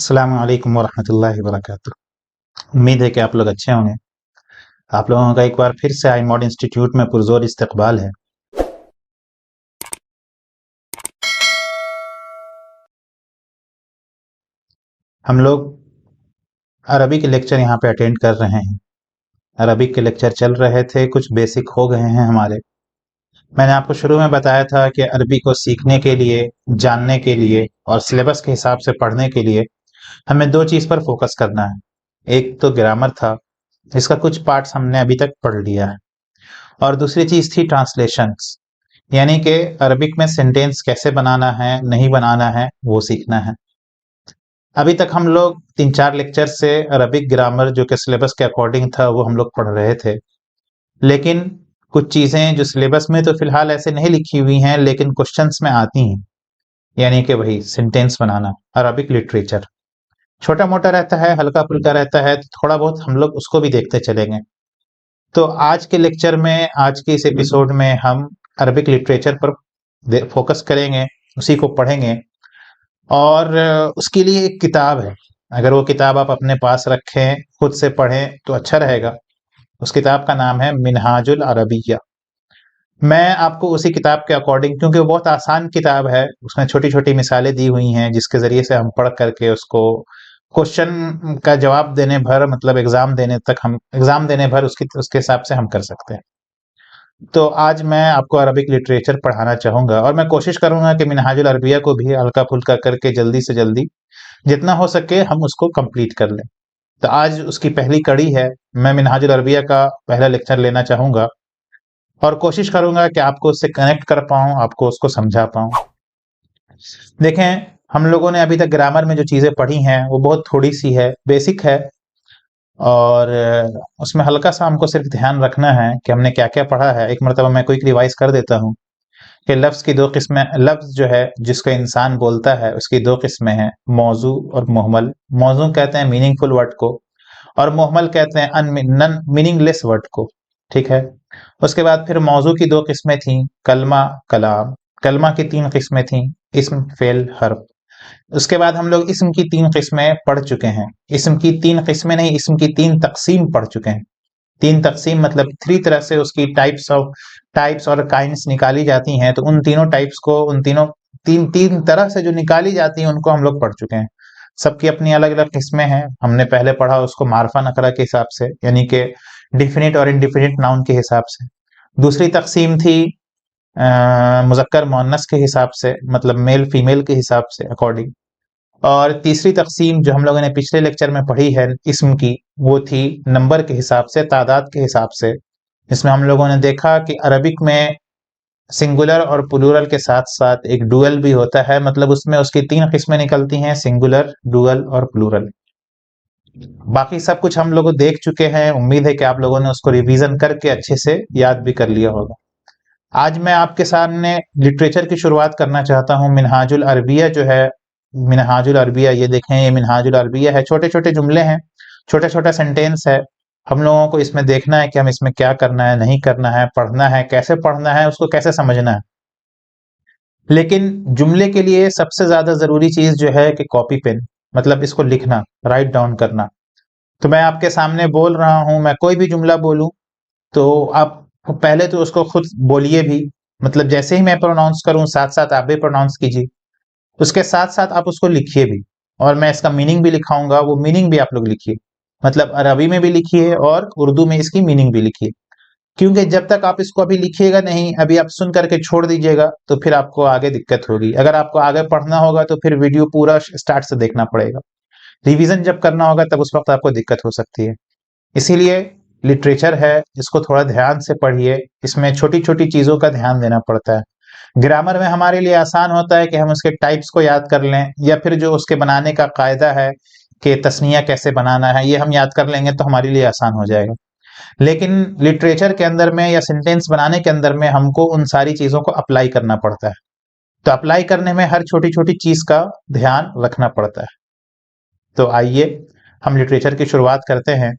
अस्सलाम वालेकुम वरहमतुल्लाहि वबरकातुहू। उम्मीद है कि आप लोग अच्छे होंगे। आप लोगों का एक बार फिर से आई मॉड इंस्टीट्यूट में पुरजोर इस्तकबाल है। हम लोग अरबी के लेक्चर यहाँ पे अटेंड कर रहे हैं। अरबिक के लेक्चर चल रहे थे, कुछ बेसिक हो गए हैं हमारे। मैंने आपको शुरू में बताया था कि अरबी को सीखने के लिए, जानने के लिए और सिलेबस के हिसाब से पढ़ने के लिए हमें दो चीज़ पर फोकस करना है। एक तो ग्रामर था, इसका कुछ पार्ट्स हमने अभी तक पढ़ लिया है, और दूसरी चीज़ थी ट्रांसलेशंस, यानी कि अरबिक में सेंटेंस कैसे बनाना है, नहीं बनाना है, वो सीखना है। अभी तक हम लोग 3-4 लेक्चर से अरबिक ग्रामर जो कि सिलेबस के अकॉर्डिंग था वो हम लोग पढ़ रहे थे। लेकिन कुछ चीज़ें जो सिलेबस में तो फिलहाल ऐसे नहीं लिखी हुई हैं लेकिन क्वेश्चंस में आती हैं, यानी कि वही सेंटेंस बनाना, अरबिक लिटरेचर छोटा मोटा रहता है, हल्का फुल्का रहता है, तो थोड़ा बहुत हम लोग उसको भी देखते चलेंगे। तो आज के लेक्चर में, आज के इस एपिसोड में हम अरबिक लिटरेचर पर फोकस करेंगे, उसी को पढ़ेंगे। और उसके लिए एक किताब है, अगर वो किताब आप अपने पास रखें, खुद से पढ़ें तो अच्छा रहेगा। उस किताब का नाम है मिनहाजुल अरबिया। मैं आपको उसी किताब के अकॉर्डिंग, क्योंकि वो बहुत आसान किताब है, उसमें छोटी छोटी मिसालें दी हुई हैं जिसके ज़रिए से हम पढ़ करके उसको क्वेश्चन का जवाब देने भर, मतलब एग्ज़ाम देने तक, हम एग्ज़ाम देने भर उसके हिसाब से हम कर सकते हैं। तो आज मैं आपको अरबिक लिटरेचर पढ़ाना चाहूँगा और मैं कोशिश करूँगा कि मिनहाजुल अरबिया को भी हल्का-फुल्का करके जल्दी से जल्दी जितना हो सके हम उसको कंप्लीट कर लें। तो आज उसकी पहली कड़ी है, मैं मिनहाजुल अरबिया का पहला लेक्चर लेना चाहूँगा और कोशिश करूँगा कि आपको उससे कनेक्ट कर पाऊँ, आपको उसको समझा पाऊँ। देखें, हम लोगों ने अभी तक ग्रामर में जो चीज़ें पढ़ी हैं वो बहुत थोड़ी-सी है, बेसिक है, और उसमें हल्का-सा हमको सिर्फ ध्यान रखना है कि हमने क्या-क्या पढ़ा है। एक मर्तबा मैं क्विक रिवाइज़ कर देता हूँ कि लफ्ज़ की 2 किस्में, लफ्ज़ जो है जिसको इंसान बोलता है उसकी 2 किस्में हैं, मौज़ू और मुहमल। मौज़ू कहते हैं मीनिंगफुल वर्ड को, और मुहमल कहते हैं नन मीनिंगलेस वर्ड को, ठीक है। उसके बाद फिर मौज़ू की 2 किस्में थीं, कलमा, कलाम। कलमा की 3 किस्में थीं, इस्म, फ़िल, हर्फ। उसके बाद हम लोग इस्म की 3 किस्में पढ़ चुके हैं। इस्म की 3 किस्में नहीं, इस्म की 3 तक़सीम पढ़ चुके हैं। 3 तक़सीम मतलब 3 तरह से उसकी टाइप्स और काइंड्स निकाली जाती हैं, तो उन तीनों टाइप्स को, उन तीनों 3 तरह से जो निकाली जाती हैं उनको हम लोग पढ़ चुके हैं। सबकी अपनी अलग-अलग किस्में हैं। हमने पहले पढ़ा उसको मार्फा नकरा के हिसाब से, यानी कि डेफिनिट और इंडेफिनिट नाउन के हिसाब से। दूसरी तक़सीम थी मुज़क्कर मुअन्नस के हिसाब से, मतलब मेल फीमेल के हिसाब से अकॉर्डिंग। और तीसरी तक़सीम जो हम लोगों ने पिछले लेक्चर में पढ़ी है इस्म की, वो थी नंबर के हिसाब से, तादाद के हिसाब से। इसमें हम लोगों ने देखा कि अरबिक में सिंगुलर और प्लूरल के साथ-साथ एक डुअल भी होता है, मतलब उसमें उसकी 3 किस्में निकलती हैं, सिंगुलर, डुअल और प्लूरल। बाकी सब कुछ हम लोग देख चुके हैं, उम्मीद है कि आप लोगों ने उसको रिवीजन करके अच्छे से याद भी कर लिया होगा। आज मैं आपके सामने लिटरेचर की शुरुआत करना चाहता हूँ। मिनहाजुल अरबिया जो है, मिनहाजुल अरबिया, ये देखें, ये मिनहाजुल अरबिया है। छोटे-छोटे जुमले हैं, छोटा-छोटा सेंटेंस है। हम लोगों को इसमें देखना है कि हम इसमें क्या करना है, नहीं करना है, पढ़ना है, कैसे पढ़ना है, उसको कैसे समझना है। लेकिन जुमले के लिए सबसे ज़्यादा ज़रूरी चीज़ जो है कि कॉपी पेन, मतलब इसको लिखना, राइट डाउन करना। तो मैं आपके सामने बोल रहा हूँ, मैं कोई भी जुमला बोलूँ तो आप पहले तो उसको खुद बोलिए भी, मतलब जैसे ही मैं प्रोनाउंस करूँ साथ-साथ आप भी प्रोनाउंस कीजिए। उसके साथ-साथ आप उसको लिखिए भी, और मैं इसका मीनिंग भी लिखाऊँगा, वो मीनिंग भी आप लोग लिखिए। मतलब अरबी में भी लिखिए और उर्दू में इसकी मीनिंग भी लिखिए। क्योंकि जब तक आप इसको अभी लिखिएगा नहीं, अभी आप सुन करके छोड़ दीजिएगा, तो फिर आपको आगे दिक्कत होगी। अगर आपको आगे पढ़ना होगा तो फिर वीडियो पूरा स्टार्ट से देखना पड़ेगा। रिवीजन जब करना होगा तब उस वक़्त आपको दिक्कत हो सकती है। इसीलिए लिटरेचर है, इसको थोड़ा ध्यान से पढ़िए, इसमें छोटी-छोटी चीज़ों का ध्यान देना पड़ता है। ग्रामर में हमारे लिए आसान होता है कि हम उसके टाइप्स को याद कर लें, या फिर जो उसके बनाने का कायदा है कि तस्नीया कैसे बनाना है, ये हम याद कर लेंगे तो हमारे लिए आसान हो जाएगा। लेकिन लिटरेचर के अंदर में या सेंटेंस बनाने के अंदर में हमको उन सारी चीज़ों को अप्लाई करना पड़ता है। तो अप्लाई करने में हर छोटी-छोटी चीज़ का ध्यान रखना पड़ता है। तो आइए हम लिटरेचर की शुरुआत करते हैं।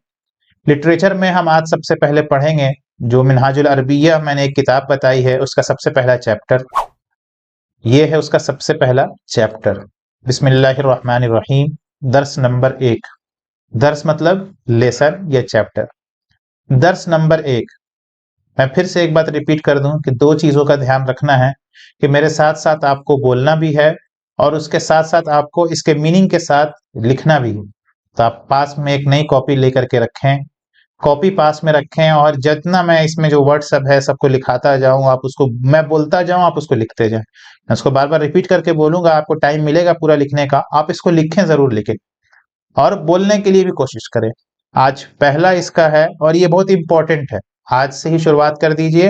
लिटरेचर में हम आज सबसे पहले पढ़ेंगे जो मिनहाजुल अरबिया मैंने एक किताब बताई है, उसका सबसे पहला चैप्टर ये है, उसका सबसे पहला चैप्टर। बिस्मिल्लाहिर्रहमानिर्रहीम। दर्स नंबर 1। दर्स मतलब लेसन या चैप्टर। दर्स नंबर 1। मैं फिर से एक बात रिपीट कर दूं कि दो चीजों का ध्यान रखना है कि मेरे साथ साथ आपको बोलना भी है और उसके साथ साथ आपको इसके मीनिंग के साथ लिखना भी है। तो आप पास में एक नई कॉपी लेकर के रखें, कॉपी पास में रखें और जितना मैं इसमें जो वर्ड सब है सबको लिखाता जाऊं, आप उसको, मैं बोलता जाऊं, आप उसको लिखते जाएं। मैं उसको बार बार रिपीट करके बोलूंगा, आपको टाइम मिलेगा पूरा लिखने का, आप इसको लिखें, जरूर लिखें और बोलने के लिए भी कोशिश करें। आज पहला इसका है और ये बहुत इंपॉर्टेंट है, आज से ही शुरुआत कर दीजिए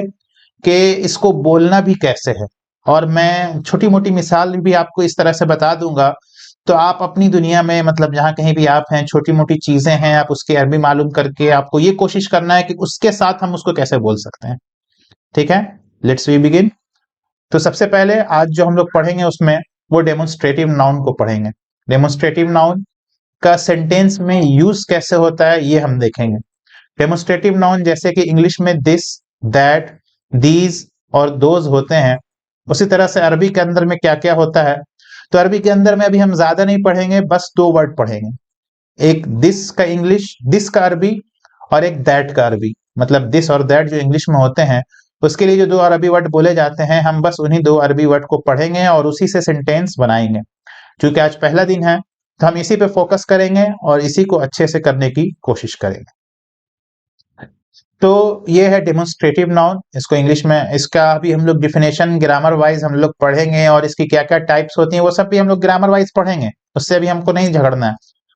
कि इसको बोलना भी कैसे है। और मैं छोटी मोटी मिसाल भी आपको इस तरह से बता दूंगा, तो आप अपनी दुनिया में, मतलब जहां कहीं भी आप हैं, छोटी मोटी चीजें हैं, आप उसकी अरबी मालूम करके आपको ये कोशिश करना है कि उसके साथ हम उसको कैसे बोल सकते हैं। ठीक है, लेट्स वी बिगिन। तो सबसे पहले आज जो हम लोग पढ़ेंगे उसमें वो डेमोन्स्ट्रेटिव नाउन को पढ़ेंगे। डेमोन्स्ट्रेटिव नाउन का सेंटेंस में यूज कैसे होता है ये हम देखेंगे। डेमोन्स्ट्रेटिव नाउन जैसे कि इंग्लिश में दिस, दैट, दीज और दोज होते हैं, उसी तरह से अरबी के अंदर में क्या क्या होता है। तो अरबी के अंदर में अभी हम ज्यादा नहीं पढ़ेंगे, बस दो वर्ड पढ़ेंगे, एक दिस का इंग्लिश, दिस का अरबी, और एक दैट का अरबी। मतलब दिस और दैट जो इंग्लिश में होते हैं उसके लिए जो दो अरबी वर्ड बोले जाते हैं, हम बस उन्हीं दो अरबी वर्ड को पढ़ेंगे और उसी से सेंटेंस बनाएंगे। क्योंकि आज पहला दिन है तो हम इसी पे फोकस करेंगे और इसी को अच्छे से करने की कोशिश करेंगे। तो ये है डेमोन्स्ट्रेटिव नाउन, इसको इंग्लिश में, इसका अभी हम लोग डिफिनेशन ग्रामर वाइज हम लोग पढ़ेंगे और इसकी क्या क्या टाइप्स होती हैं वो सब भी हम लोग ग्रामर वाइज पढ़ेंगे। उससे अभी हमको नहीं झगड़ना है,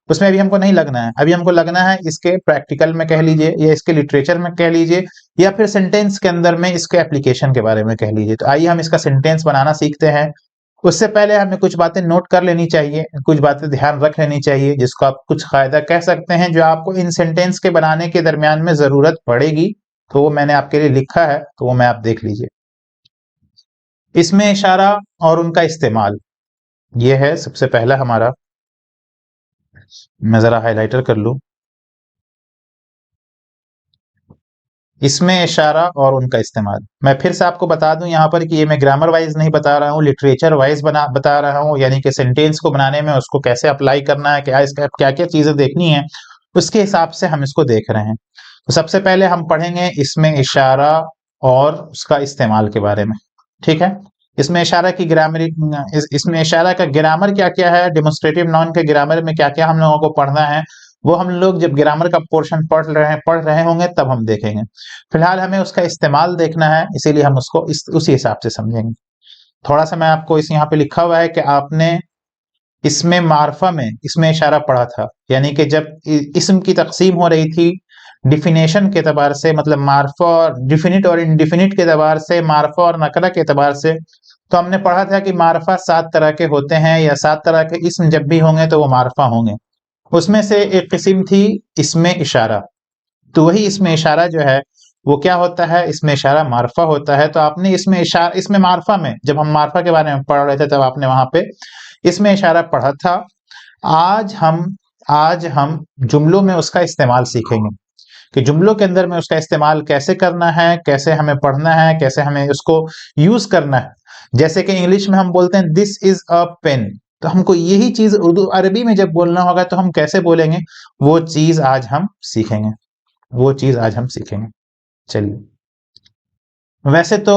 उसमें अभी हमको नहीं लगना है। अभी हमको लगना है इसके प्रैक्टिकल में कह लीजिए या इसके लिटरेचर में कह लीजिए या फिर सेंटेंस के अंदर में इसके एप्लीकेशन के बारे में कह लीजिए। तो आइए हम इसका सेंटेंस बनाना सीखते हैं। उससे पहले हमें कुछ बातें नोट कर लेनी चाहिए, कुछ बातें ध्यान रख लेनी चाहिए, जिसको आप कुछ कायदा कह सकते हैं, जो आपको इन सेंटेंस के बनाने के दरमियान में जरूरत पड़ेगी। तो वो मैंने आपके लिए लिखा है, तो वो मैं आप देख लीजिए। इसमें इशारा और उनका इस्तेमाल, ये है सबसे पहला हमारा। मैं जरा हाइलाइटर कर लूं। इसमें इशारा और उनका इस्तेमाल, मैं फिर से आपको बता दूं यहाँ पर कि ये मैं ग्रामर वाइज नहीं बता रहा हूँ, लिटरेचर वाइज बता रहा हूँ। यानी कि सेंटेंस को बनाने में उसको कैसे अप्लाई करना है, क्या इसका क्या क्या चीजें देखनी है, उसके हिसाब से हम इसको देख रहे हैं। तो सबसे पहले हम पढ़ेंगे इसमें इशारा और उसका इस्तेमाल के बारे में। ठीक है, इसमें इशारा की ग्रामर, इसमें इशारा का ग्रामर क्या क्या है, डेमोन्स्ट्रेटिव नाउन के ग्रामर में क्या क्या हम लोगों को पढ़ना है, वो हम लोग जब ग्रामर का पोर्शन पढ़ रहे होंगे तब हम देखेंगे। फिलहाल हमें उसका इस्तेमाल देखना है, इसीलिए हम उसको उसी हिसाब से समझेंगे। थोड़ा सा मैं आपको इस यहाँ पे लिखा हुआ है कि आपने इसमें मार्फा में इसमें इशारा पढ़ा था, यानी कि जब इस्म की तकसीम हो रही थी डिफिनेशन के एतबार से, मतलब मार्फा और डिफिनिट और इनडिफिनिट के एतबार से, मार्फा और नकरा के एतबार से, तो हमने पढ़ा था कि मार्फा 7 तरह के होते हैं या 7 तरह के इस्म जब भी होंगे तो वो मार्फा होंगे। उसमें से एक किस्म थी इसमें इशारा। तो वही इसमें इशारा जो है वो क्या होता है, इसमें इशारा मार्फा होता है। तो आपने इसमें इशारा, इसमें मार्फा में जब हम मार्फा के बारे में पढ़ रहे थे तब आपने वहां पे इसमें इशारा पढ़ा था। आज हम जुमलों में उसका इस्तेमाल सीखेंगे कि जुमलों के अंदर में उसका इस्तेमाल कैसे करना है, कैसे हमें पढ़ना है, कैसे हमें उसको यूज करना है। जैसे कि इंग्लिश में हम बोलते हैं दिस इज अ पेन, तो हमको यही चीज उर्दू अरबी में जब बोलना होगा तो हम कैसे बोलेंगे, वो चीज आज हम सीखेंगे, वो चीज आज हम सीखेंगे। चलिए, वैसे तो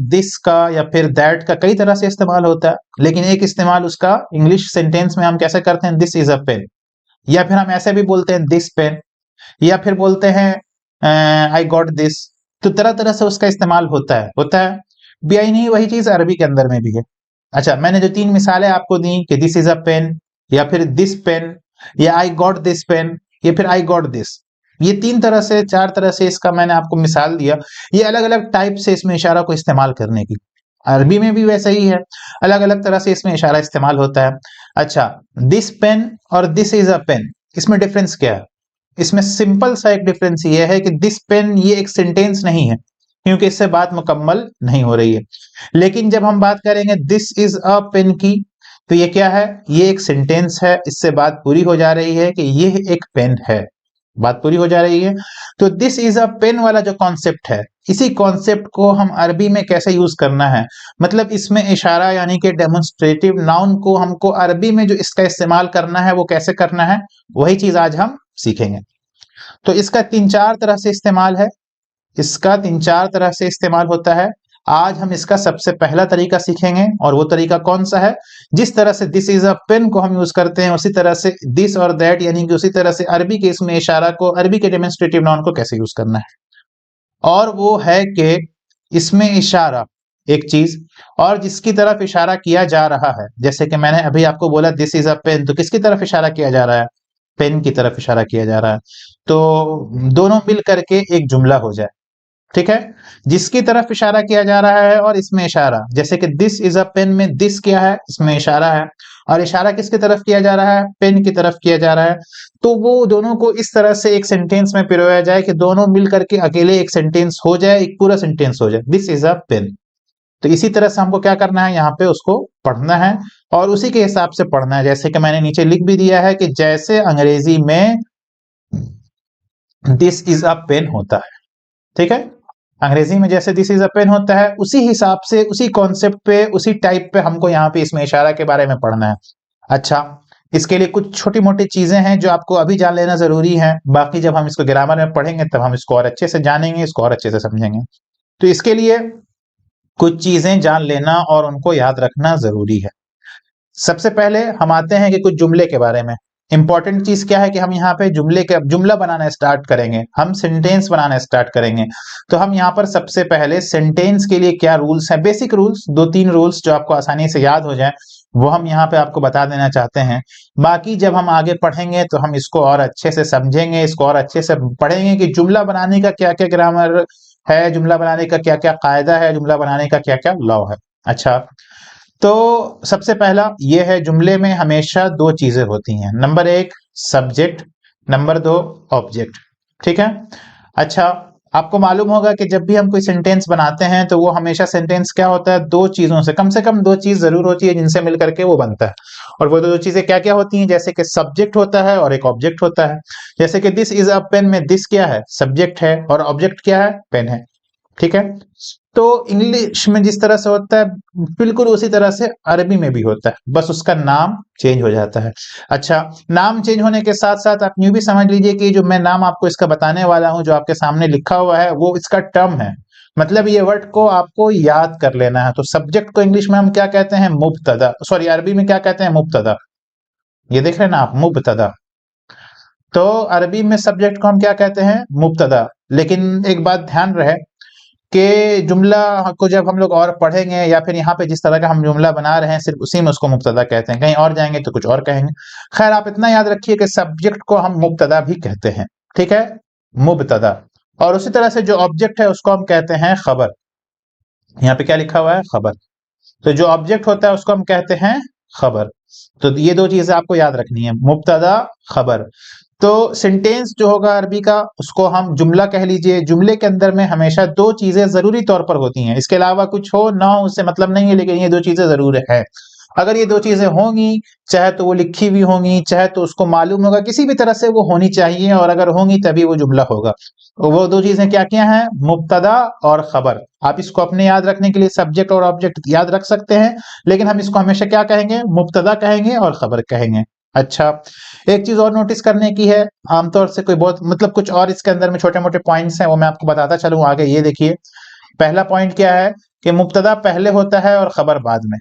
दिस का या फिर दैट का कई तरह से इस्तेमाल होता है, लेकिन एक इस्तेमाल उसका इंग्लिश सेंटेंस में हम कैसे करते हैं, दिस इज अ पेन, या फिर हम ऐसे भी बोलते हैं दिस पेन, या फिर बोलते हैं आई गॉट दिस। तो तरह तरह से उसका इस्तेमाल होता है भी आई नहीं, वही चीज अरबी के अंदर में भी है। अच्छा, मैंने जो 3 मिसालें आपको दी कि दिस इज अ पेन या फिर दिस पेन या आई गॉट दिस पेन या फिर आई गॉट दिस, ये 3 तरह से 4 तरह से इसका मैंने आपको मिसाल दिया। ये अलग अलग टाइप से इसमें इशारा को इस्तेमाल करने की, अरबी में भी वैसा ही है, अलग अलग तरह से इसमें इशारा इस्तेमाल होता है। अच्छा, दिस पेन और दिस इज अ पेन, इसमें डिफरेंस क्या है? इसमें सिंपल सा एक डिफरेंस ये है कि दिस पेन ये एक सेंटेंस नहीं है, क्योंकि इससे बात मुकम्मल नहीं हो रही है। लेकिन जब हम बात करेंगे दिस इज अ पेन की, तो ये क्या है, ये एक सेंटेंस है, इससे बात पूरी हो जा रही है कि ये एक पेन है, बात पूरी हो जा रही है। तो दिस इज अ पेन वाला जो कॉन्सेप्ट है इसी कॉन्सेप्ट को हम अरबी में कैसे यूज करना है, मतलब इसमें इशारा यानी कि डेमोन्स्ट्रेटिव नाउन को हमको अरबी में जो इसका इस्तेमाल करना है वो कैसे करना है, वही चीज आज हम सीखेंगे। तो इसका तीन चार तरह से इस्तेमाल है, इसका तीन चार तरह से इस्तेमाल होता है। आज हम इसका सबसे पहला तरीका सीखेंगे, और वो तरीका कौन सा है, जिस तरह से दिस इज अ पेन को हम यूज करते हैं उसी तरह से दिस और दैट यानी कि उसी तरह से अरबी के इसमें इशारा को, अरबी के डेमोन्स्ट्रेटिव नाउन को कैसे यूज करना है। और वो है कि इसमें इशारा एक चीज, और जिसकी तरफ इशारा किया जा रहा है, जैसे कि मैंने अभी आपको बोला दिस इज अ पेन, तो किसकी तरफ इशारा किया जा रहा है, पेन की तरफ इशारा किया जा रहा है। तो दोनों मिल करके एक जुमला हो जाए, ठीक है, जिसकी तरफ इशारा किया जा रहा है और इसमें इशारा, जैसे कि दिस इज अ पेन में दिस क्या है, इसमें इशारा है, और इशारा किसकी तरफ किया जा रहा है, पेन की तरफ किया जा रहा है। तो वो दोनों को इस तरह से एक सेंटेंस में पिरोया जाए कि दोनों मिल करके अकेले एक सेंटेंस हो जाए, एक पूरा सेंटेंस हो जाए, दिस इज अ पेन। तो इसी तरह से हमको क्या करना है, यहाँ पे उसको पढ़ना है और उसी के हिसाब से पढ़ना है, जैसे कि मैंने नीचे लिख भी दिया है कि जैसे अंग्रेजी में दिस इज अ पेन होता है, ठीक है, अंग्रेजी में जैसे दिस इज अ पेन होता है उसी हिसाब से, उसी कॉन्सेप्ट पे, उसी टाइप पे हमको यहाँ पे इसमें इशारा के बारे में पढ़ना है। अच्छा, इसके लिए कुछ छोटी मोटी चीजें हैं जो आपको अभी जान लेना जरूरी है, बाकी जब हम इसको ग्रामर में पढ़ेंगे तब हम इसको और अच्छे से जानेंगे, इसको और अच्छे से समझेंगे। तो इसके लिए कुछ चीजें जान लेना और उनको याद रखना जरूरी है। सबसे पहले हम आते हैं कि कुछ जुमले के बारे में। इंपॉर्टेंट चीज क्या है कि हम यहाँ पे जुमला बनाना स्टार्ट करेंगे, हम सेंटेंस बनाना स्टार्ट करेंगे। तो हम यहाँ पर सबसे पहले सेंटेंस के लिए क्या रूल्स हैं, बेसिक रूल्स, दो तीन रूल्स जो आपको आसानी से याद हो जाए, वो हम यहाँ पे आपको बता देना चाहते हैं। बाकी जब हम आगे पढ़ेंगे तो हम इसको और अच्छे से समझेंगे, इसको और अच्छे से पढ़ेंगे कि जुमला बनाने का क्या क्या ग्रामर है, जुमला बनाने का क्या क्या कायदा है, जुमला बनाने का क्या क्या लॉ है। अच्छा, तो सबसे पहला ये है, जुमले में हमेशा दो चीजें होती हैं, नंबर एक सब्जेक्ट, नंबर दो ऑब्जेक्ट, ठीक है। अच्छा, आपको मालूम होगा कि जब भी हम कोई सेंटेंस बनाते हैं तो वो हमेशा सेंटेंस क्या होता है, दो चीजों से कम दो चीज जरूर होती है जिनसे मिलकर के वो बनता है। और वो दो चीजें क्या क्या होती हैं, जैसे कि सब्जेक्ट होता है और एक ऑब्जेक्ट होता है। जैसे कि दिस इज अ पेन में दिस क्या है, सब्जेक्ट है, और ऑब्जेक्ट क्या है, पेन है, ठीक है। तो इंग्लिश में जिस तरह से होता है बिल्कुल उसी तरह से अरबी में भी होता है, बस उसका नाम चेंज हो जाता है। अच्छा, नाम चेंज होने के साथ साथ आप यूं भी समझ लीजिए कि जो मैं नाम आपको इसका बताने वाला हूं, जो आपके सामने लिखा हुआ है, वो इसका टर्म है, मतलब ये वर्ड को आपको याद कर लेना है। तो सब्जेक्ट को इंग्लिश में हम क्या कहते हैं, मुब्तदा, सॉरी अरबी में क्या कहते हैं, मुब्तदा। ये देख रहे हैं ना आप, मुब्तदा। तो अरबी में सब्जेक्ट को हम क्या कहते हैं, मुब्तदा। लेकिन एक बात ध्यान रहे कि जुमला को जब हम लोग और पढ़ेंगे या फिर यहाँ पे जिस तरह का हम जुमला बना रहे हैं सिर्फ उसी में उसको मुब्तदा कहते हैं, कहीं और जाएंगे तो कुछ और कहेंगे। खैर, आप इतना याद रखिए कि सब्जेक्ट को हम मुब्तदा भी कहते हैं, ठीक है, मुब्तदा। और उसी तरह से जो ऑब्जेक्ट है उसको हम कहते हैं खबर। यहाँ पे क्या लिखा हुआ है, खबर। तो जो ऑब्जेक्ट होता है उसको हम कहते हैं खबर। तो ये दो चीजें आपको याद रखनी है, मुब्तदा, खबर। तो सेंटेंस जो होगा अरबी का उसको हम जुमला कह लीजिए। जुमले के अंदर में हमेशा दो चीजें जरूरी तौर पर होती हैं, इसके अलावा कुछ हो ना हो उससे मतलब नहीं है, लेकिन ये दो चीजें जरूर है। अगर ये दो चीजें होंगी, चाहे तो वो लिखी हुई होंगी, चाहे तो उसको मालूम होगा, किसी भी तरह से वो होनी चाहिए, और अगर होंगी तभी वो जुमला होगा। तो वो दो चीजें क्या क्या हैं, मुब्तदा और खबर। आप इसको अपने याद रखने के लिए सब्जेक्ट और ऑब्जेक्ट याद रख सकते हैं, लेकिन हम इसको हमेशा क्या कहेंगे, मुब्तदा कहेंगे और खबर कहेंगे। अच्छा, एक चीज और नोटिस करने की है, आमतौर से कोई बहुत मतलब कुछ और इसके अंदर में छोटे मोटे पॉइंट्स हैं, वो मैं आपको बताता चलूं आगे। ये देखिए, पहला पॉइंट क्या है कि मुब्तदा पहले होता है और खबर बाद में।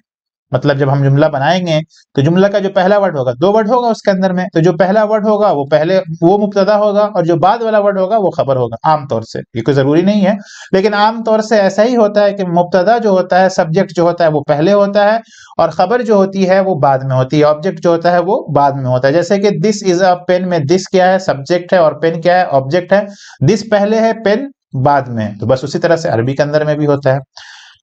मतलब जब हम जुमला बनाएंगे तो जुमला का जो पहला वर्ड होगा, दो वर्ड होगा उसके अंदर में, तो जो पहला वर्ड होगा वो पहले वो मुब्तदा होगा, और जो बाद वाला वर्ड होगा वो खबर होगा। आमतौर से, ये कोई जरूरी नहीं है, लेकिन आमतौर से ऐसा ही होता है कि मुब्तदा जो होता है, सब्जेक्ट जो होता है वो पहले होता है, और खबर जो होती है वो बाद में होती है, ऑब्जेक्ट जो होता है वो बाद में होता है। जैसे कि दिस इज अ पेन में दिस क्या है, सब्जेक्ट है, और पेन क्या है, ऑब्जेक्ट है। दिस पहले है, पेन बाद में। तो बस उसी तरह से अरबी के अंदर में भी होता है।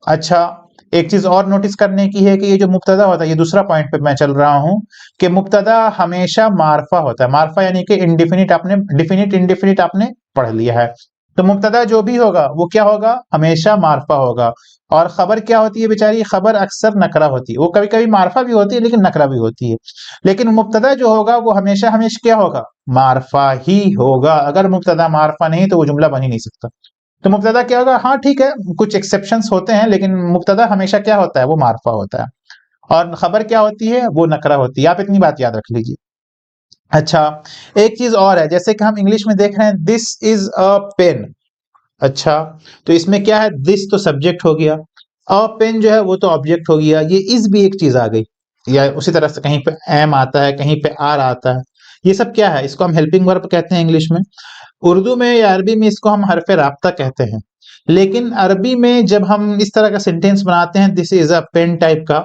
अच्छा, एक चीज और नोटिस करने की है कि ये जो मुब्तदा होता है, ये दूसरा पॉइंट पे मैं चल रहा हूं, कि मुब्तदा हमेशा मारफा होता है। मारफा यानी कि इंडिफिनिट, आपने डिफिनिट इंडिफिनिट आपने पढ़ लिया है। तो मुब्तदा जो भी होगा वो क्या होगा, हमेशा मारफा होगा। और खबर क्या होती है बेचारी, खबर अक्सर नकरा होती है, वो कभी कभी मारफा भी होती है लेकिन नकरा भी होती है। लेकिन मुब्तदा जो होगा वो हमेशा हमेशा क्या होगा, मारफा ही होगा। अगर मुब्तदा मारफा नहीं तो वो जुमला बन ही नहीं सकता। तो मुब्तदा क्या होगा, हाँ ठीक है कुछ एक्सेप्शंस होते हैं, लेकिन मुब्तदा हमेशा क्या होता है, वो मार्फा होता है, और खबर क्या होती है, वो नकरा होती है। आप इतनी बात याद रख लीजिए। अच्छा, एक चीज और है, जैसे कि हम इंग्लिश में देख रहे हैं दिस इज अ पेन। अच्छा, तो इसमें क्या है, दिस तो सब्जेक्ट हो गया, अ पेन जो है वो तो ऑब्जेक्ट हो गया, ये इज भी एक चीज आ गई, या उसी तरह से कहीं पे एम आता है, कहीं पे आर आता है। ये सब क्या है, इसको हम हेल्पिंग वर्ब कहते हैं इंग्लिश में। उर्दू में या अरबी में इसको हम हरफ राब्ता कहते हैं। लेकिन अरबी में जब हम इस तरह का सेंटेंस बनाते हैं this is a pen type का,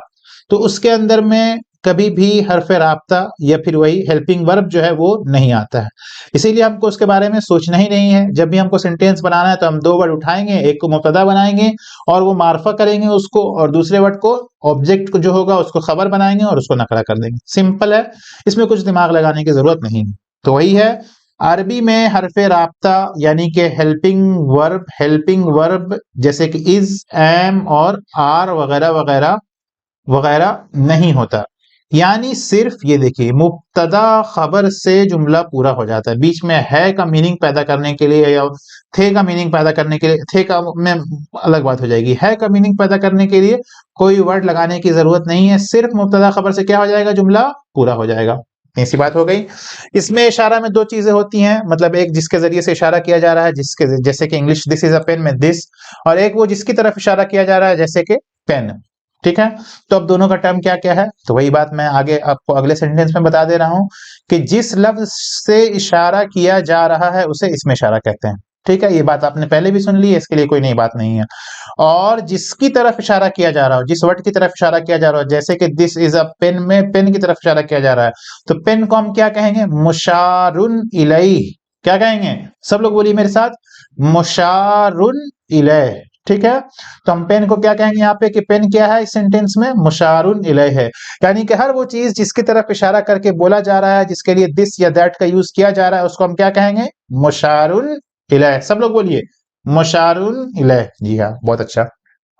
तो उसके अंदर में कभी भी हरफ राब्ता या फिर वही हेल्पिंग वर्ब जो है वो नहीं आता है। इसीलिए हमको उसके बारे में सोचना ही नहीं है। जब भी हमको सेंटेंस बनाना है तो हम दो वर्ड उठाएंगे, एक को मुब्तदा बनाएंगे और वो मार्फा करेंगे उसको, और दूसरे वर्ड को ऑब्जेक्ट को जो होगा उसको खबर बनाएंगे और उसको नकरा कर देंगे। सिंपल है, इसमें कुछ दिमाग लगाने की जरूरत नहीं है। तो वही है, अरबी में हरफ राब्ता यानी कि हेल्पिंग वर्ब जैसे कि इज, एम और आर वगैरह वगैरह वगैरह नहीं होता। यानी सिर्फ ये देखिए, मुब्तदा खबर से जुमला पूरा हो जाता है। बीच में है का मीनिंग पैदा करने के लिए या थे का मीनिंग पैदा करने के लिए, थे का में अलग बात हो जाएगी, है का मीनिंग पैदा करने के लिए कोई वर्ड लगाने की जरूरत नहीं है। सिर्फ मुब्तदा खबर से क्या हो जाएगा, जुमला पूरा हो जाएगा। ऐसी बात हो गई। इसमें इशारा में दो चीजें होती हैं, मतलब एक जिसके जरिए से इशारा किया जा रहा है, जिसके जैसे कि English this is a pen में दिस, और एक वो जिसकी तरफ इशारा किया जा रहा है जैसे कि पेन। ठीक है, तो अब दोनों का टर्म क्या क्या है, तो वही बात मैं आगे आपको अगले सेंटेंस में बता दे रहा हूं कि जिस लफ्ज से इशारा किया जा रहा है उसे इसमें इशारा कहते हैं। ठीक है, ये बात आपने पहले भी सुन ली है, इसके लिए कोई नई बात नहीं है। और जिसकी तरफ इशारा किया जा रहा हो, जिस वर्ड की तरफ इशारा किया जा रहा हो, जैसे कि दिस इज अ पेन में पेन की तरफ इशारा किया जा रहा है, तो पेन को हम क्या कहेंगे, मुशारुन इलैह। क्या कहेंगे, सब लोग बोलिए मेरे साथ, मुशारुन इलैह। ठीक है, तो हम पेन को क्या कहेंगे यहाँ पे, कि पेन क्या है इस सेंटेंस में, मुशारुन इलैह है। यानी कि हर वो चीज जिसकी तरफ इशारा करके बोला जा रहा है, जिसके लिए दिस या दैट का यूज किया जा रहा है, उसको हम क्या कहेंगे, मुशारुन इलैह। सब लोग बोलिए, मुशारुन इलैह। जी हाँ, बहुत अच्छा।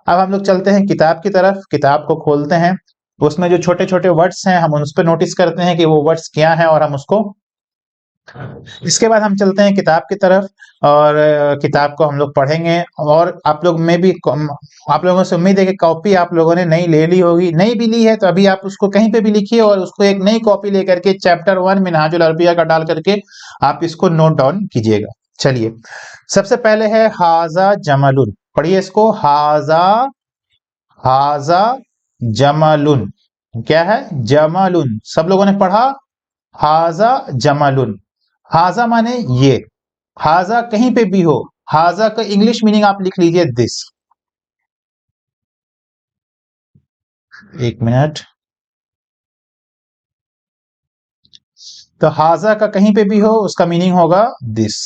अब हम लोग चलते हैं किताब की तरफ, किताब को खोलते हैं, उसमें जो छोटे छोटे वर्ड्स हैं हम उस पर नोटिस करते हैं कि वो वर्ड्स क्या हैं, और हम उसको, इसके बाद हम चलते हैं किताब की तरफ, और किताब को हम लोग पढ़ेंगे। और आप लोग में भी, आप लोगों से उम्मीद है कि कॉपी आप लोगों ने नई ले ली होगी, नहीं भी ली है तो अभी आप उसको कहीं पे भी लिखिए, और उसको एक नई कॉपी लेकर के चैप्टर 1 मिनहाजुल अरबिया का डाल करके आप इसको नोट डाउन कीजिएगा। चलिए, सबसे पहले है हाजा जमलुन, पढ़िए इसको, हाजा, हाजा जमलुन। क्या है, जमलुन। सब लोगों ने पढ़ा, हाजा जमलुन। हाजा माने ये, हाजा कहीं पे भी हो, हाजा का इंग्लिश मीनिंग आप लिख लीजिए दिस। एक मिनट, तो हाजा का कहीं पे भी हो उसका मीनिंग होगा दिस,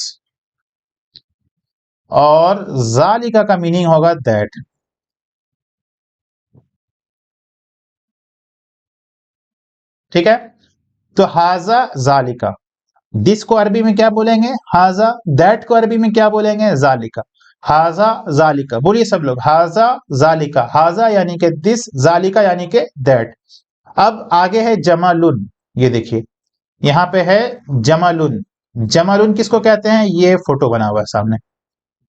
और जालिका का मीनिंग होगा दैट। ठीक है, तो हाजा जालिका, दिस को अरबी में क्या बोलेंगे, हाजा, दैट को अरबी में क्या बोलेंगे, जालिका। हाजा जालिका, बोलिए सब लोग, हाजा जालिका। हाजा यानी कि दिस, जालिका यानी कि दैट। अब आगे है जमालुन, ये देखिए यहां पे है जमालुन। जमालुन किसको कहते हैं, ये फोटो बना हुआ है सामने,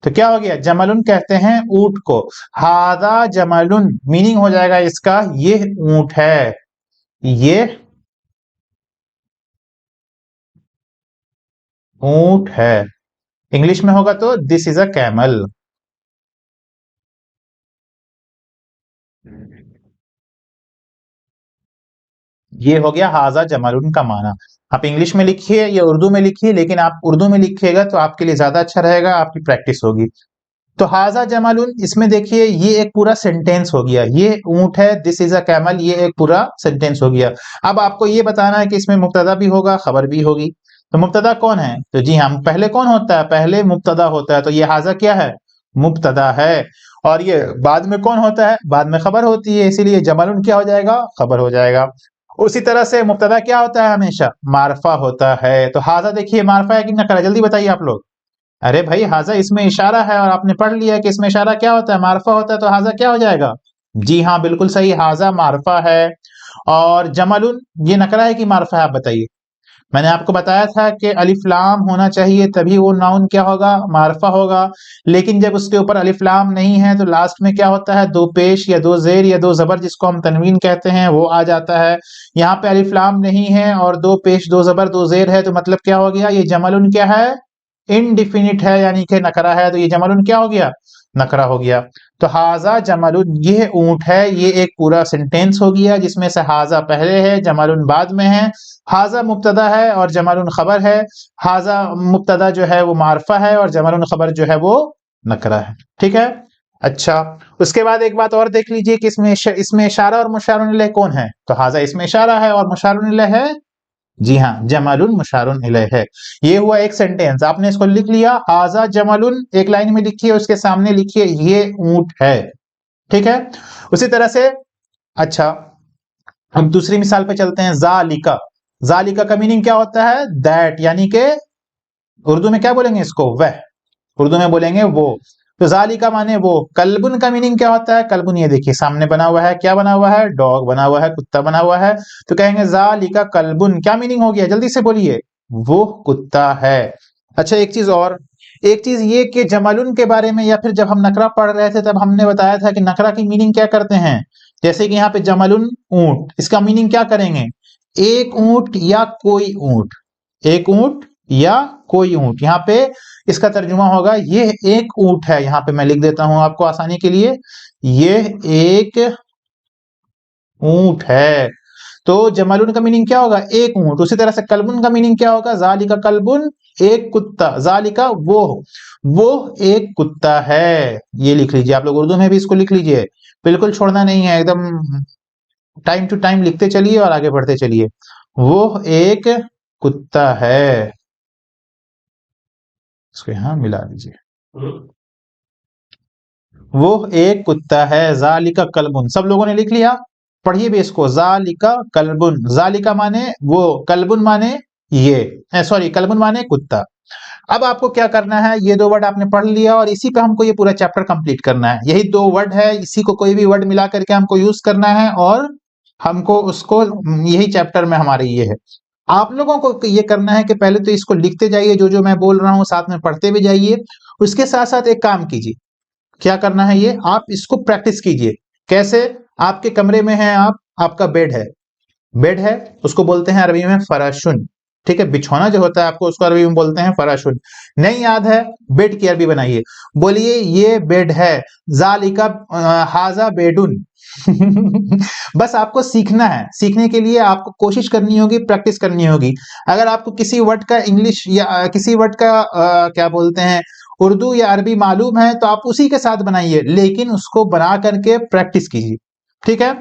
तो क्या हो गया, जमालुन कहते हैं ऊंट को। हादा जमालुन मीनिंग हो जाएगा इसका, ये ऊंट है, ये ऊंट है। इंग्लिश में होगा तो दिस इज अ कैमल। ये हो गया हाजा जमालुन का माना। आप इंग्लिश में लिखिए या उर्दू में लिखिए, लेकिन आप उर्दू में लिखिएगा तो आपके लिए ज्यादा अच्छा रहेगा, आपकी प्रैक्टिस होगी। तो हाजा जमालुन, इसमें देखिए ये एक पूरा सेंटेंस हो गया, ये ऊंट है, दिस इज अ कैमल, ये एक पूरा सेंटेंस हो गया। अब आपको ये बताना है कि इसमें मुब्तदा भी होगा, खबर भी होगी। तो मुब्तदा कौन है, तो जी हम पहले कौन होता है, पहले मुब्तदा होता है, तो ये हाजा क्या है, मुब्तदा है। और ये बाद में कौन होता है, बाद में खबर होती है, इसीलिए जमालुन क्या हो जाएगा, खबर हो जाएगा। उसी तरह से मुब्तदा क्या होता है, हमेशा मारफा होता है। तो हाजा देखिए मारफा है कि नकरा, जल्दी बताइए आप लोग। अरे भाई, हाजा इसमें इशारा है, और आपने पढ़ लिया कि इसमें इशारा क्या होता है, मारफा होता है, तो हाजा क्या हो जाएगा। जी हाँ, बिल्कुल सही, हाजा मारफा है। और जमालुन ये नकरा है कि मारफा है, आप बताइए। मैंने आपको बताया था कि अलिफ लाम होना चाहिए तभी वो नाउन क्या होगा, मारफा होगा। लेकिन जब उसके ऊपर अलिफ लाम नहीं है तो लास्ट में क्या होता है, दो पेश या दो जेर या दो जबर जिसको हम तनवीन कहते हैं वो आ जाता है। यहाँ पे अलिफ लाम नहीं है और दो पेश दो जबर दो जेर है, तो मतलब क्या हो गया, ये जमलुन क्या है, इनडिफिनिट है, यानी कि नकरा है, तो ये जमलुन क्या हो गया, नकरा हो गया। तो हाजा जमलुन, ये ऊंट है, ये एक पूरा सेंटेंस हो गया जिसमें से हाजा पहले है जमलुन बाद में है। हाजा मुब्तदा है और जमलुन खबर है। हाजा मुब्तदा जो है वो मारफा है और जमलुन खबर जो है वो नकरा है। ठीक है। अच्छा, उसके बाद एक बात और देख लीजिए कि इसमें इशारा और मुशारुन इलैह कौन है, तो हाजा इसमें इशारा है और मुशारुन इलैह है, जी हाँ, जमलुन मुशारुन इलैह है। ये हुआ एक सेंटेंस, आपने इसको लिख लिया, हाजा जमलुन एक लाइन में लिखिए, उसके सामने लिखिए ये ऊंट है। ठीक है। उसी तरह से अच्छा, हम दूसरी मिसाल पे चलते हैं, जालिका। जालिका का मीनिंग क्या होता है, दैट, यानी कि उर्दू में क्या बोलेंगे इसको, वह, उर्दू में बोलेंगे वो। तो जालिका माने वो। कल्बुन का मीनिंग क्या होता है, कल्बुन ये देखिए सामने बना हुआ है, क्या बना हुआ है, डॉग बना हुआ है, कुत्ता बना हुआ है। तो कहेंगे जालिका कल्बुन, क्या मीनिंग हो गया, जल्दी से बोलिए, वो कुत्ता है। अच्छा, एक चीज और, एक चीज ये कि जमलुन के बारे में या फिर जब हम नकरा पढ़ रहे थे तब हमने बताया था कि नकरा की मीनिंग क्या करते हैं। जैसे कि यहाँ पे जमलुन ऊंट, इसका मीनिंग क्या करेंगे, एक ऊंट या कोई ऊंट, एक ऊंट या कोई ऊंट। यहाँ पे इसका तर्जुमा होगा ये एक ऊंट है, यहाँ पे मैं लिख देता हूं आपको आसानी के लिए, ये एक ऊंट है। तो जमलुन का मीनिंग क्या होगा, एक ऊंट। उसी तरह से कल्बुन का मीनिंग क्या होगा, जालिका कल्बुन, एक कुत्ता, जालिका वो एक कुत्ता है। ये लिख लीजिए, आप लोग उर्दू में भी इसको लिख लीजिए, बिल्कुल छोड़ना नहीं है, एकदम टाइम टू टाइम लिखते चलिए और आगे बढ़ते चलिए। वो एक कुत्ता है, इसको यहां मिला दीजिए, वो एक कुत्ता है। जालिका कल्बुन, सब लोगों ने लिख लिया, पढ़िए भी इसको, जालिका कल्बुन, जालिका माने वो, कल्बुन माने ये, सॉरी कल्बुन माने कुत्ता। अब आपको क्या करना है, ये दो वर्ड आपने पढ़ लिया और इसी पे हमको ये पूरा चैप्टर कंप्लीट करना है। यही दो वर्ड है, इसी को कोई भी वर्ड मिला करके हमको यूज करना है और हमको उसको, यही चैप्टर में हमारे ये है। आप लोगों को ये करना है कि पहले तो इसको लिखते जाइए, जो जो मैं बोल रहा हूँ साथ में पढ़ते भी जाइए। उसके साथ साथ एक काम कीजिए, क्या करना है, ये आप इसको प्रैक्टिस कीजिए। कैसे, आपके कमरे में है आप, आपका बेड है, बेड है, उसको बोलते हैं अरबी में फराशुन। ठीक है, बिछौना जो होता है आपको उसको अरबी में बोलते हैं फराशुन। नहीं याद है, बेड की अरबी बनाइए, बोलिए ये बेड है, जालिका हाजा बेडुन। बस आपको सीखना है, सीखने के लिए आपको कोशिश करनी होगी, प्रैक्टिस करनी होगी। अगर आपको किसी वर्ड का इंग्लिश या किसी वर्ड का क्या बोलते हैं उर्दू या अरबी मालूम है तो आप उसी के साथ बनाइए, लेकिन उसको बना करके प्रैक्टिस कीजिए। ठीक है।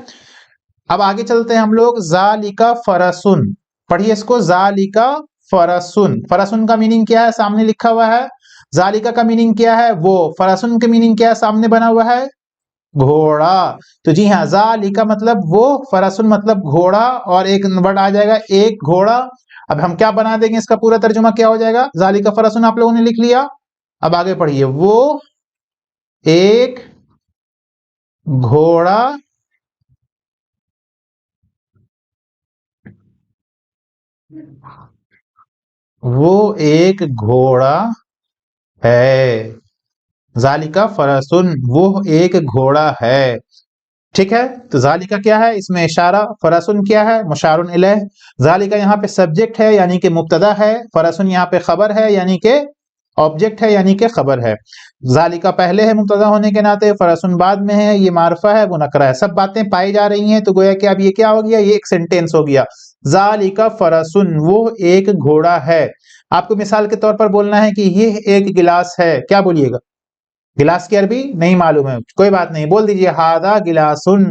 अब आगे चलते हैं हम लोग, जालिका फरसुन, पढ़िए इसको, जालिका फरसुन। फरसुन का मीनिंग क्या है, सामने लिखा हुआ है। जालिका का मीनिंग क्या है, वो। फरसुन का मीनिंग क्या है, सामने बना हुआ है, घोड़ा। तो जी हाँ, जालिका मतलब वो, फरसुन मतलब घोड़ा, और एक वर्ड आ जाएगा एक घोड़ा। अब हम क्या बना देंगे, इसका पूरा तर्जुमा क्या हो जाएगा, जालिका फरसुन आप लोगों ने लिख लिया। अब आगे पढ़िए, वो एक घोड़ा वो एक घोड़ा है। जालिका फरसुन, वो एक घोड़ा है। ठीक है। तो जालिका क्या है, इसमें इशारा, फरसुन क्या है, मुशारुन इलैह। जालिका यहाँ पे सब्जेक्ट है यानी कि मुब्तदा है, फरसुन यहाँ पे खबर है यानी कि ऑब्जेक्ट है, यानी कि खबर है। जालिका पहले है मुब्तदा होने के नाते, फरसुन बाद में है, ये मारफा है वो नकरा है। सब बातें पाई जा रही हैं, तो गोया कि अब ये क्या हो गया, ये एक सेंटेंस हो गया, जालिका फरसुन, वो एक घोड़ा है। आपको मिसाल के तौर पर बोलना है कि ये एक गिलास है, क्या बोलिएगा, गिलास की अरबी नहीं मालूम है, कोई बात नहीं, बोल दीजिए हादा गिलासुन।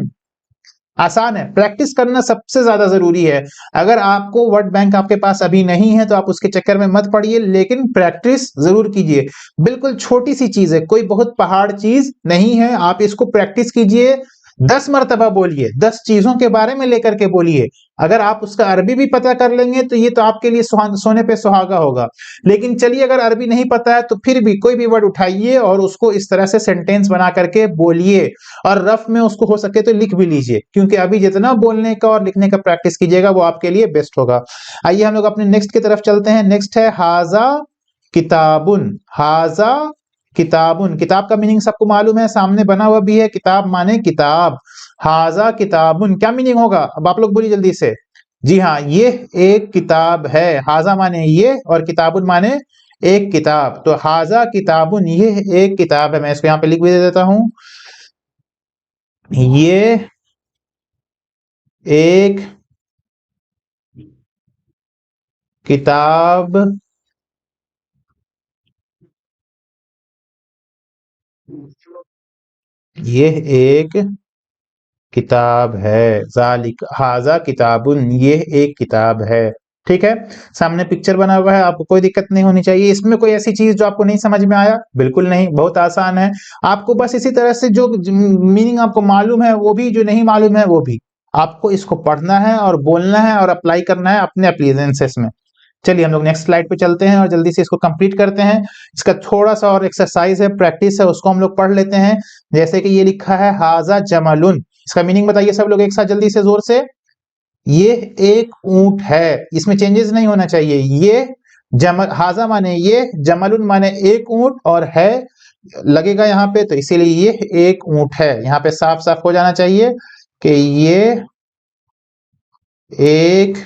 आसान है, प्रैक्टिस करना सबसे ज्यादा जरूरी है। अगर आपको वर्ड बैंक आपके पास अभी नहीं है तो आप उसके चक्कर में मत पड़िए, लेकिन प्रैक्टिस जरूर कीजिए। बिल्कुल छोटी सी चीज है, कोई बहुत पहाड़ चीज नहीं है, आप इसको प्रैक्टिस कीजिए। 10 मरतबा बोलिए, 10 चीजों के बारे में लेकर के बोलिए। अगर आप उसका अरबी भी पता कर लेंगे तो ये तो आपके लिए सोने पे सुहागा होगा। लेकिन चलिए, अगर अरबी नहीं पता है तो फिर भी कोई भी वर्ड उठाइए और उसको इस तरह से सेंटेंस बना करके बोलिए, और रफ में उसको हो सके तो लिख भी लीजिए, क्योंकि अभी जितना बोलने का और लिखने का प्रैक्टिस कीजिएगा वो आपके लिए बेस्ट होगा। आइए हम लोग अपने नेक्स्ट की तरफ चलते हैं। नेक्स्ट है हाजा किताबुन। हाजा किताबुन, किताब का मीनिंग सबको मालूम है, सामने बना हुआ भी है, किताब माने किताब। हाजा किताबुन क्या मीनिंग होगा, अब आप लोग बोलिए जल्दी से। जी हाँ, ये एक किताब है। हाजा माने ये और किताबुन माने एक किताब। तो हाजा किताबुन, ये एक किताब है। मैं इसको यहाँ पे लिख भी दे देता हूं, ये एक किताब ये एक किताब है। जालिक हाजा किताबुन, ये एक किताब है। ठीक है, सामने पिक्चर बना हुआ है, आपको कोई दिक्कत नहीं होनी चाहिए। इसमें कोई ऐसी चीज जो आपको नहीं समझ में आया, बिल्कुल नहीं, बहुत आसान है। आपको बस इसी तरह से जो मीनिंग आपको मालूम है वो भी, जो नहीं मालूम है वो भी, आपको इसको पढ़ना है और बोलना है और अप्लाई करना है अपने एप्लीकेशंस में। चलिए हम लोग नेक्स्ट स्लाइड पे चलते हैं और जल्दी से इसको कंप्लीट करते हैं। इसका थोड़ा सा और एक्सरसाइज है, प्रैक्टिस है, उसको हम लोग पढ़ लेते हैं। जैसे कि ये लिखा है हाजा जमलुन, इसका मीनिंग बताइए सब लोग एक साथ जल्दी से जोर से। ये एक ऊंट है, इसमें चेंजेस नहीं होना चाहिए। ये जमल, हाजा माने ये, जमलुन माने एक ऊंट, और है लगेगा यहाँ पे, तो इसीलिए ये एक ऊंट है। यहाँ पे साफ साफ हो जाना चाहिए कि ये एक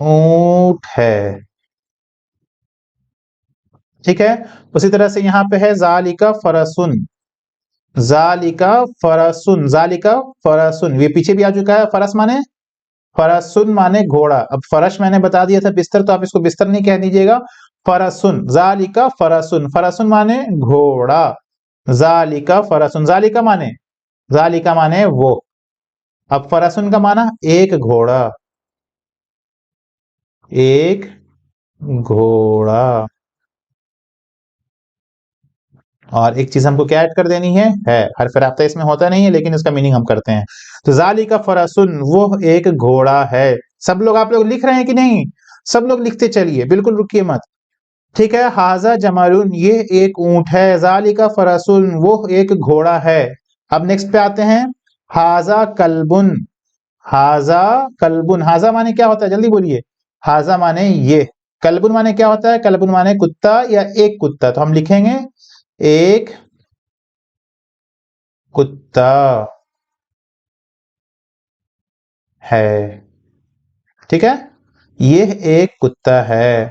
ऊंट है। ठीक है, उसी तरह से यहाँ पे है जालिका फरसुन। जालिका फरसुन, जालिका फरसुन, ये पीछे भी आ चुका है। फरस माने, फरसुन माने घोड़ा। अब फरश मैंने बता दिया था बिस्तर, तो आप इसको बिस्तर नहीं कह दीजिएगा, फरसुन। जालिका फरसुन, फरसुन माने घोड़ा। जालिका फरसुन, जालिका माने वो। अब फरसुन का माना एक घोड़ा, एक घोड़ा। और एक चीज हमको क्या ऐड कर देनी है हरफ राब्ता इसमें होता नहीं है, लेकिन इसका मीनिंग हम करते हैं। तो जालिका फरसुन, वो एक घोड़ा है। सब लोग, आप लोग लिख रहे हैं कि नहीं? सब लोग लिखते चलिए, बिल्कुल रुकिए मत। ठीक है, हाजा जमालुन, ये एक ऊंट है। जालिका फरसुन, वो एक घोड़ा है। अब नेक्स्ट पे आते हैं, हाजा कल्बुन। हाजा कल्बुन, हाजा माने क्या होता है, जल्दी बोलिए। हाजा माने ये, कल्बुन माने क्या होता है, कल्बुन माने कुत्ता या एक कुत्ता। तो हम लिखेंगे एक कुत्ता है। ठीक है, ये एक कुत्ता है।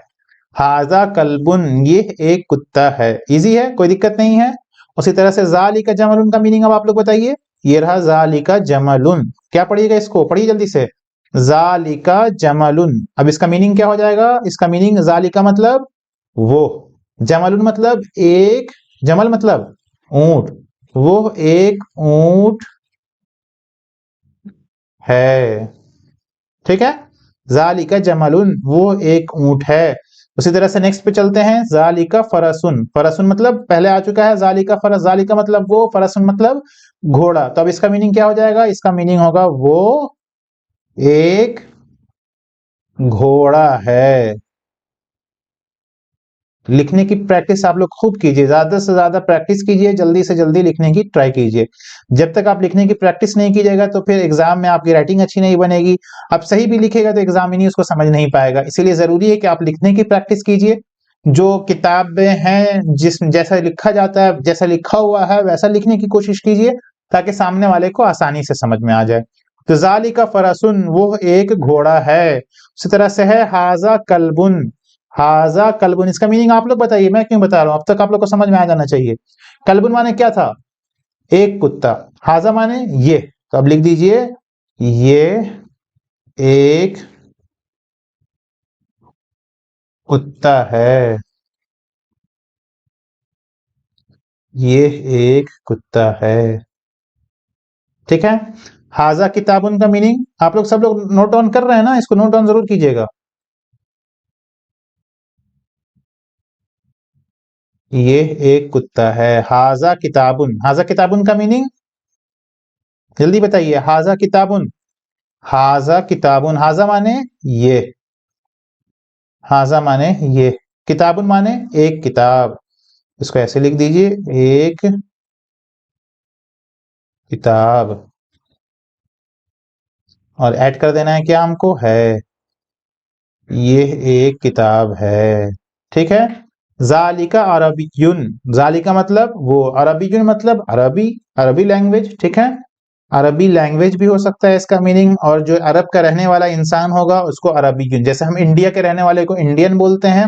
हाजा कल्बुन, ये एक कुत्ता है। इजी है, कोई दिक्कत नहीं है। उसी तरह से जालिका जमलुन का मीनिंग अब आप लोग बताइए। ये रहा जालिका जमलुन, क्या पढ़िएगा, इसको पढ़िए जल्दी से। जालिका जमलुन, अब इसका मीनिंग क्या हो जाएगा? इसका मीनिंग, जालिका मतलब वो, जमलुन मतलब एक, जमल मतलब ऊंट, वो एक ऊंट है। ठीक है, जालिका जमलुन, वो एक ऊंट है। उसी तरह से नेक्स्ट पे चलते हैं, जालिका फरसुन। फरसुन मतलब पहले आ चुका है, जालिका फरस, जालिका मतलब वो, फरसुन मतलब घोड़ा। तो अब इसका मीनिंग क्या हो जाएगा? इसका मीनिंग होगा वो एक घोड़ा है। लिखने की प्रैक्टिस आप लोग खूब कीजिए, ज्यादा से ज्यादा प्रैक्टिस कीजिए, जल्दी से जल्दी लिखने की ट्राई कीजिए। जब तक आप लिखने की प्रैक्टिस नहीं कीजिएगा तो फिर एग्जाम में आपकी राइटिंग अच्छी नहीं बनेगी। आप सही भी लिखेगा तो एग्जामिनी उसको समझ नहीं पाएगा। इसीलिए जरूरी है कि आप लिखने की प्रैक्टिस कीजिए। जो किताबें हैं, जिस जैसा लिखा जाता है, जैसा लिखा हुआ है वैसा लिखने की कोशिश कीजिए, ताकि सामने वाले को आसानी से समझ में आ जाए। तो जालिका फरसुन, वो एक घोड़ा है। उसी तरह से है हाजा कल्बुन। हाजा कल्बुन, इसका मीनिंग आप लोग बताइए, मैं क्यों बता रहा हूं, अब तक आप लोग को समझ में आ जाना चाहिए। कल्बुन माने क्या था? एक कुत्ता। हाजा माने ये, तो अब लिख दीजिए, ये एक कुत्ता है। ये एक कुत्ता है। ठीक है, हाजा किताबुन का मीनिंग आप लोग, सब लोग नोट डाउन कर रहे हैं ना? इसको नोट डाउन जरूर कीजिएगा। ये एक कुत्ता है। हाजा किताबुन, हाजा किताबुन का मीनिंग जल्दी बताइए। हाजा किताबुन, हाजा किताबुन, हाजा माने ये, हाजा माने ये, किताबुन माने एक किताब। इसको ऐसे लिख दीजिए, एक किताब, और ऐड कर देना है क्या हमको, है, ये एक किताब है। ठीक है। जालिका अरबियुन, जालिका मतलब वो, अरबियुन मतलब अरबी, अरबी लैंग्वेज। ठीक है। अरबी लैंग्वेज भी हो सकता है इसका मीनिंग, और जो अरब का रहने वाला इंसान होगा उसको अरबियुन, जैसे हम इंडिया के रहने वाले को इंडियन बोलते हैं,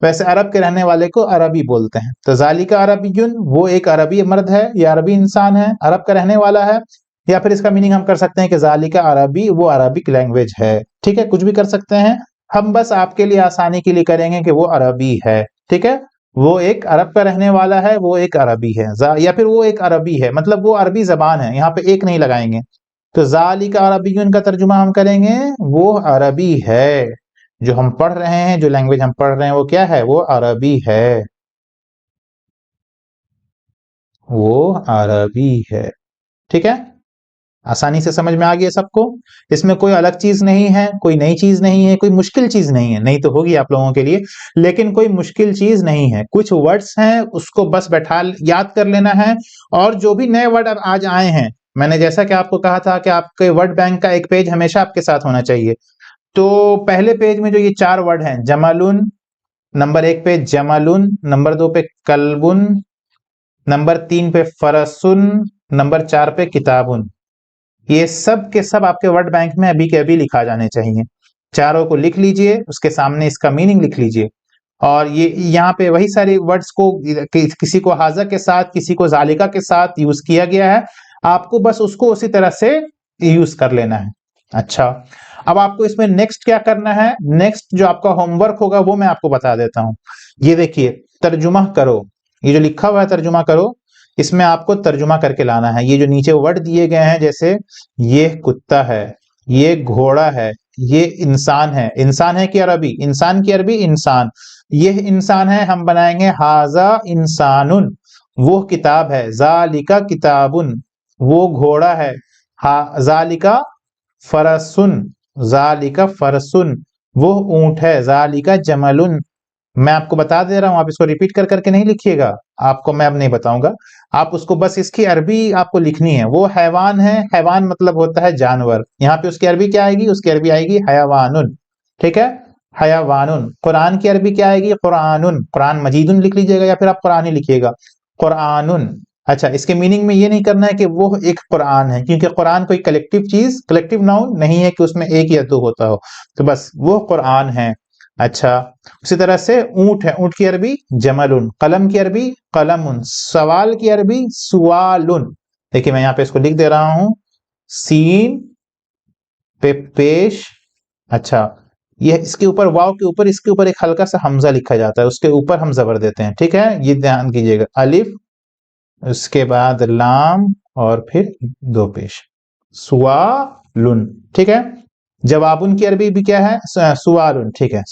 वैसे अरब के रहने वाले को अरबी बोलते हैं। तो जालिका अरबियुन, वो एक अरबी मर्द है या अरबी इंसान है, अरब का रहने वाला है। या फिर इसका मीनिंग हम कर सकते हैं कि जालिका अरबी, वो अरबिक लैंग्वेज है। ठीक है, कुछ भी कर सकते हैं। हम बस आपके लिए आसानी के लिए करेंगे कि वो अरबी है। ठीक है। वो एक अरब का रहने वाला है, वो एक अरबी है, या फिर वो एक अरबी है, मतलब वो अरबी जबान है, यहाँ पे एक नहीं लगाएंगे। तो जालिका अरबियुन का तर्जुमा हम करेंगे, वो अरबी है। जो हम पढ़ रहे हैं, जो लैंग्वेज हम पढ़ रहे हैं, वो क्या है, वो अरबी है, वो अरबी है। ठीक है। आसानी से समझ में आ गया सबको। इसमें कोई अलग चीज नहीं है, कोई नई चीज नहीं है, कोई मुश्किल चीज नहीं है, नहीं तो होगी आप लोगों के लिए, लेकिन कोई मुश्किल चीज नहीं है। कुछ वर्ड्स हैं, उसको बस बैठा याद कर लेना है। और जो भी नए वर्ड अब आज आए हैं, मैंने जैसा कि आपको कहा था कि आपके वर्ड बैंक का एक पेज हमेशा आपके साथ होना चाहिए। तो पहले पेज में जो ये 4 वर्ड हैं, जमालुन, नंबर 1 पे जमालुन, नंबर 2 पे कल्बुन, नंबर 3 पे फरसुन, नंबर 4 पे किताबुन, ये सब के सब आपके वर्ड बैंक में अभी के अभी लिखा जाने चाहिए। चारों को लिख लीजिए, उसके सामने इसका मीनिंग लिख लीजिए। और ये यहाँ पे वही सारे वर्ड्स को किसी को हाजा के साथ, किसी को जालिका के साथ यूज किया गया है। आपको बस उसको उसी तरह से यूज कर लेना है। अच्छा, अब आपको इसमें नेक्स्ट क्या करना है, नेक्स्ट जो आपका होमवर्क होगा वो मैं आपको बता देता हूँ। ये देखिए, तर्जुमा करो, ये जो लिखा हुआ है तर्जुमा करो, इसमें आपको तर्जुमा करके लाना है। ये जो नीचे वर्ड दिए गए हैं, जैसे ये कुत्ता है, ये घोड़ा है, ये इंसान है, इंसान है कि अरबी, इंसान की अरबी इंसान, ये इंसान है, हम बनाएंगे हाजा इंसानुन। वो किताब है, जालिका किताबुन, वो घोड़ा है, हा जालिका फरसुन, जालिका फरसुन, वो ऊंट है, जालिका जमलुन। मैं आपको बता दे रहा हूं, आप इसको रिपीट कर करके नहीं लिखिएगा, आपको मैं अब नहीं बताऊंगा। आप उसको बस इसकी अरबी आपको लिखनी है। वो हैवान है, हैवान मतलब होता है जानवर, यहाँ पे उसकी अरबी क्या आएगी, उसकी अरबी आएगी हयावानुन। ठीक है, हयावानुन। कुरान की अरबी क्या आएगी, कुरानुन, कुरान मजीदुन लिख लीजिएगा, या फिर आप कुरान ही लिखिएगा, कुरानुन। अच्छा, इसके मीनिंग में ये नहीं करना है कि वो एक कुरान है, क्योंकि कुरान कोई कलेक्टिव चीज, कलेक्टिव नाउन नहीं है कि उसमें एक या दो होता हो, तो बस वो कुरान है। अच्छा, उसी तरह से ऊंट है, ऊंट की अरबी जमलुन, कलम की अरबी कलमुन, सवाल की अरबी सुवालुन। देखिए मैं यहाँ पे इसको लिख दे रहा हूं, सीन पे पेश। अच्छा, ये इसके ऊपर, वाव के ऊपर, इसके ऊपर एक हल्का सा हमजा लिखा जाता है, उसके ऊपर हम जबर देते हैं। ठीक है, ये ध्यान कीजिएगा, अलिफ, उसके बाद लाम, और फिर दो पेश, सुवालुन। ठीक है। जवाबुन की अरबी भी क्या है, सुवालुन। ठीक है,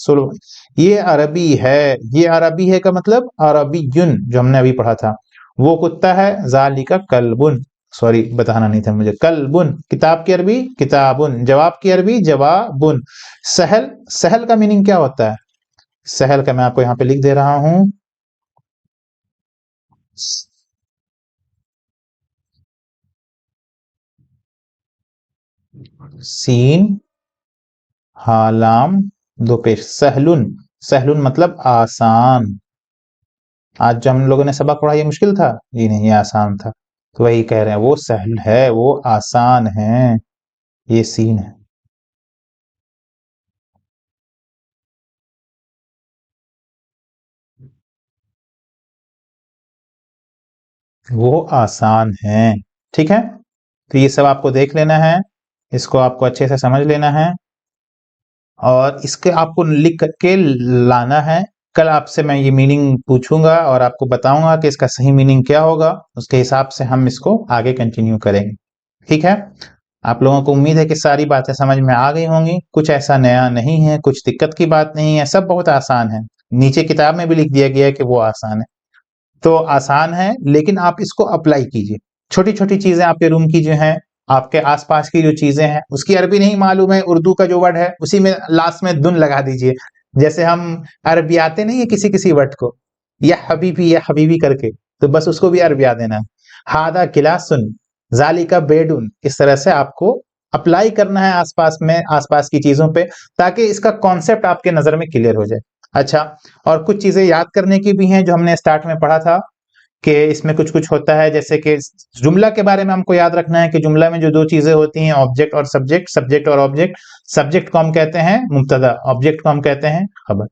ये अरबी है, ये अरबी है का मतलब अरबीयुन, जो हमने अभी पढ़ा था। वो कुत्ता है, जालिका कल्बुन, सॉरी बताना नहीं था मुझे, कल्बुन। किताब की अरबी किताबुन, जवाब की अरबी जवाबुन। सहल, सहल का मीनिंग क्या होता है, सहल का मैं आपको यहाँ पे लिख दे रहा हूं, सीन हालाम दो पेश, सहलुन। सहलुन मतलब आसान। आज जो हम लोगों ने सबक पढ़ा, ये मुश्किल था जी, नहीं ये आसान था। तो वही कह रहे हैं, वो सहल है, वो आसान है, ये सीन है, वो आसान है। ठीक है, तो ये सब आपको देख लेना है, इसको आपको अच्छे से समझ लेना है, और इसके आपको लिख करके लाना है। कल आपसे मैं ये मीनिंग पूछूंगा और आपको बताऊंगा कि इसका सही मीनिंग क्या होगा, उसके हिसाब से हम इसको आगे कंटिन्यू करेंगे। ठीक है। आप लोगों को उम्मीद है कि सारी बातें समझ में आ गई होंगी, कुछ ऐसा नया नहीं है, कुछ दिक्कत की बात नहीं है, सब बहुत आसान है। नीचे किताब में भी लिख दिया गया है कि वो आसान है। तो आसान है, लेकिन आप इसको अप्लाई कीजिए। छोटी छोटी चीजें आपके रूम की जो हैं, आपके आसपास की जो चीजें हैं, उसकी अरबी नहीं मालूम है, उर्दू का जो वर्ड है उसी में लास्ट में दुन लगा दीजिए। जैसे हम अरबी आते नहीं है किसी किसी वर्ड को, या हबीबी करके, तो बस उसको भी अरबिया देना। हादा गिलासुन, जालिका बेडुन, इस तरह से आपको अप्लाई करना है आसपास में, आसपास की चीजों पे, ताकि इसका कॉन्सेप्ट आपके नजर में क्लियर हो जाए। अच्छा, और कुछ चीजें याद करने की भी हैं जो हमने स्टार्ट में पढ़ा था कि इसमें कुछ कुछ होता है, जैसे कि जुमला के बारे में हमको याद रखना है कि जुमला में जो दो चीजें होती हैं, ऑब्जेक्ट और सब्जेक्ट, सब्जेक्ट और ऑब्जेक्ट। सब्जेक्ट को हम कहते हैं मुब्तदा, ऑब्जेक्ट को हम कहते हैं खबर।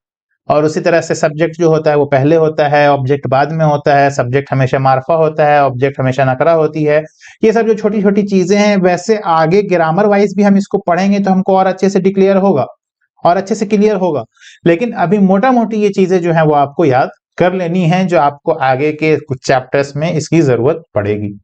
और उसी तरह से सब्जेक्ट जो होता है वो पहले होता है, ऑब्जेक्ट बाद में होता है। सब्जेक्ट हमेशा मार्फा होता है, ऑब्जेक्ट हमेशा नकरा होती है। ये सब जो छोटी छोटी चीजें हैं, वैसे आगे ग्रामर वाइज भी हम इसको पढ़ेंगे तो हमको और अच्छे से डिक्लेयर होगा और अच्छे से क्लियर होगा। लेकिन अभी मोटा मोटी ये चीजें जो है वो आपको याद कर लेनी है, जो आपको आगे के कुछ चैप्टर्स में इसकी जरूरत पड़ेगी।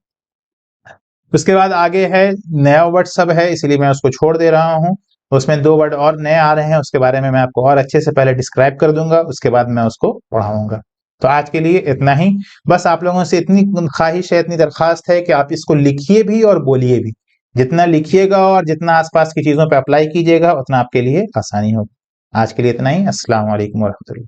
उसके बाद आगे है नया वर्ड सब है, इसलिए मैं उसको छोड़ दे रहा हूँ। उसमें 2 वर्ड और नए आ रहे हैं, उसके बारे में मैं आपको और अच्छे से पहले डिस्क्राइब कर दूंगा, उसके बाद मैं उसको पढ़ाऊंगा। तो आज के लिए इतना ही। बस आप लोगों से इतनी ख्वाहिश है, इतनी दरखास्त है कि आप इसको लिखिए भी और बोलिए भी। जितना लिखिएगा और जितना आसपास की चीजों पर अप्लाई कीजिएगा, उतना आपके लिए आसानी होगी। आज के लिए इतना ही। अस्सलाम वालेकुम वरहमतुल्लाह।